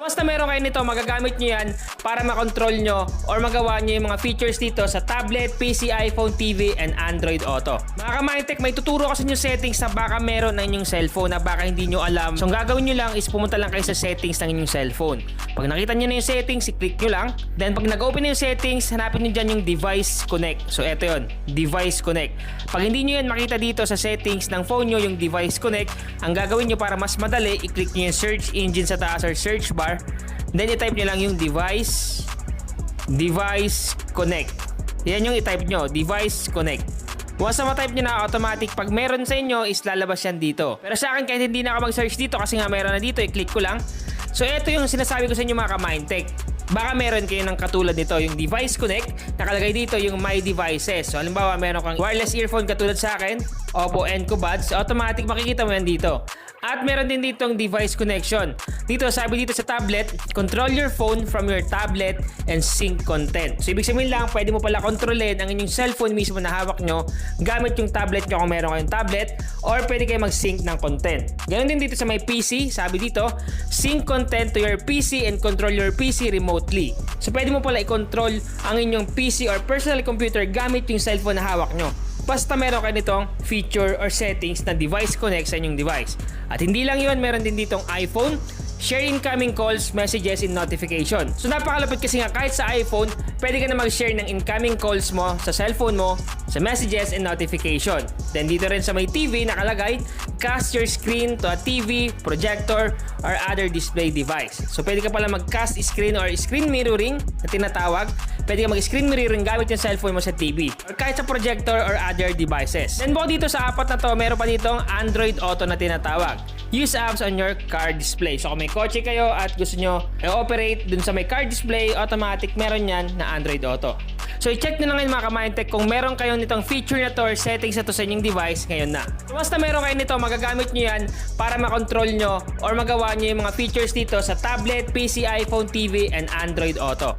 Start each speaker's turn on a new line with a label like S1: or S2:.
S1: Basta meron kayo nito, magagamit nyo yan para makontrol nyo or magawa nyo yung mga features dito sa tablet, PC, iPhone, TV, and Android Auto. Mga ka-Mindtech, may tuturo ko sa inyo settings na baka meron na inyong cellphone na baka hindi nyo alam. So ang gagawin nyo lang is pumunta lang kayo sa settings ng inyong cellphone. Pag nakita nyo na yung settings, i-click nyo lang. Then pag nag-open na yung settings, hanapin nyo dyan yung Device Connect. So eto yun, Device Connect. Pag hindi nyo yan makita dito sa settings ng phone nyo, yung Device Connect, ang gagawin nyo para mas madali, i-click nyo yung search engine sa taas or search bar. Then i-type nyo lang yung Device Connect. Yan yung i-type nyo, Device Connect. Once na ma-type nyo na, automatic pag meron sa inyo is lalabas yan dito. Pero sa akin kahit hindi na ako mag-search dito kasi nga meron na dito, i-click ko lang. So ito yung sinasabi ko sa inyo mga ka-Mindtech. Baka meron kayo ng katulad nito, yung Device Connect, nakalagay dito yung My Devices. So halimbawa meron kang wireless earphone katulad sa akin, Oppo Enco Buds, automatic makikita mo yan dito. At meron din ditong device connection. Dito, sabi dito sa tablet, control your phone from your tablet and sync content. So ibig sabihin lang, pwede mo pala kontrolin ang inyong cellphone mismo na hawak nyo gamit yung tablet nyo kung meron kayong tablet, or pwede kayo mag-sync ng content. Ganon din dito sa may PC, sabi dito, sync content to your PC and control your PC remotely. So pwede mo pala i-control ang inyong PC or personal computer gamit yung cellphone na hawak nyo. Basta meron kayo nitong feature or settings na device connect sa inyong device. At hindi lang yun, meron din ditong iPhone, share incoming calls, messages, and notification. So napakalapit kasi nga kahit sa iPhone, pwede ka na mag-share ng incoming calls mo sa cellphone mo, sa messages and notification. Then dito rin sa may TV nakalagay, cast your screen to a TV, projector, or other display device. So pwede ka pala mag-cast screen or screen mirroring na tinatawag. Pwede ka mag-screen mirroring gamit yung cellphone mo sa TV or kahit sa projector or other devices. Then bukod dito sa apat na to, meron pa ditong Android Auto na tinatawag. Use apps on your car display. So kung may kotse kayo at gusto nyo i-operate dun sa may car display, automatic meron yan na Android Auto. So i-check nyo na ngayon mga ka-Mindtech kung meron kayo nitong feature na to or settings na to sa inyong device ngayon na. So basta meron kayo nito, magagamit nyo yan para makontrol nyo or magawa nyo yung mga features dito sa tablet, PC, iPhone, TV, and Android Auto.